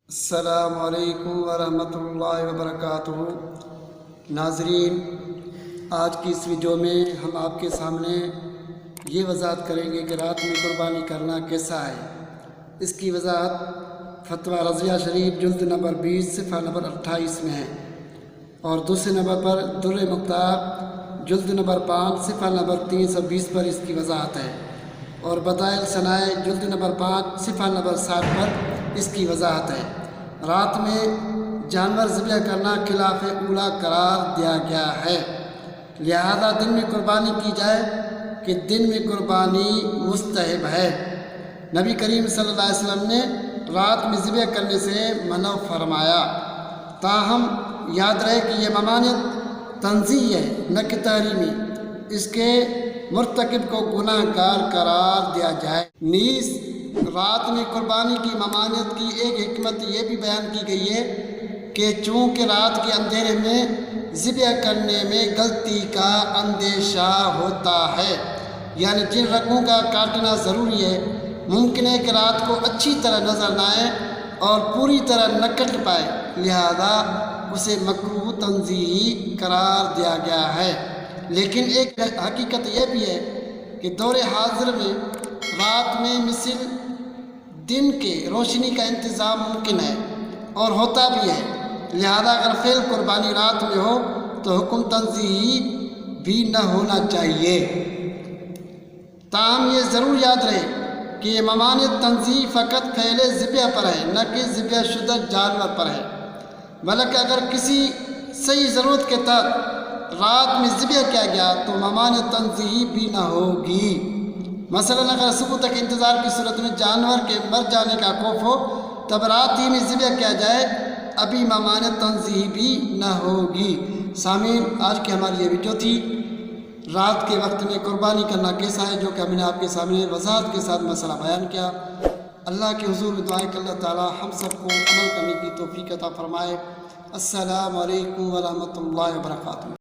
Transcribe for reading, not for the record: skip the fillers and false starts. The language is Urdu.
السلام علیکم ورحمۃ اللہ وبرکاتہ۔ ناظرین، آج کی اس ویڈیو میں ہم آپ کے سامنے یہ وضاحت کریں گے کہ رات میں قربانی کرنا کیسا ہے۔ اس کی وضاحت فتویٰ رضیہ شریف جلد نمبر 20 صفحہ نمبر 28 میں ہے، اور دوسرے نمبر پر در مختار جلد نمبر 5 صفحہ نمبر 320 پر اس کی وضاحت ہے، اور بدائل ثنائے جلد نمبر 5 صفحہ نمبر 7 پر اس کی وضاحت ہے۔ رات میں جانور ذبح کرنا خلاف اولا قرار دیا گیا ہے، لہذا دن میں قربانی کی جائے کہ دن میں قربانی مستحب ہے۔ نبی کریم صلی اللہ علیہ وسلم نے رات میں ذبح کرنے سے منع فرمایا، تاہم یاد رہے کہ یہ ممانعت تنزیہی ہے نہ کہ تحریمی، اس کے مرتکب کو گناہ گار قرار دیا جائے۔ نیز رات میں قربانی کی ممانعت کی ایک حکمت یہ بھی بیان کی گئی ہے کہ چونکہ رات کے اندھیرے میں ذبح کرنے میں غلطی کا اندیشہ ہوتا ہے، یعنی جن رگوں کا کاٹنا ضروری ہے ممکن ہے کہ رات کو اچھی طرح نظر نہ آئے اور پوری طرح نہ کٹ پائے، لہذا اسے مکروہ تنزیہی قرار دیا گیا ہے۔ لیکن ایک حقیقت یہ بھی ہے کہ دور حاضر میں رات میں مثل دن کے روشنی کا انتظام ممکن ہے اور ہوتا بھی ہے، لہذا اگر فعل قربانی رات میں ہو تو حکم تنزیہی بھی نہ ہونا چاہیے۔ تاہم یہ ضرور یاد رہے کہ یہ ممانعت تنزیہی فقط فعل ذبح پر ہے نہ کہ ذبح شدہ جانور پر ہے، بلکہ اگر کسی صحیح ضرورت کے تحت رات میں ذبح کیا گیا تو ممانعت تنزیہی بھی نہ ہوگی۔ مثلاً اگر صبح تک انتظار کی صورت میں جانور کے مر جانے کا خوف ہو تب رات ہی میں ذبح کیا جائے، ابھی ممانعت تنزیہی بھی نہ ہوگی۔ سامعین، آج کی ہماری یہ ویڈیو تھی رات کے وقت میں قربانی کرنا کیسا ہے، جو کہ ہم نے آپ کے سامنے وضاحت کے ساتھ مسئلہ بیان کیا۔ اللہ کے حضور میں دعائیں کہ اللہ تعالی ہم سب کو عمل کرنے کی توفیق عطا فرمائے۔ السلام علیکم ورحمۃ اللہ وبرکاتہ۔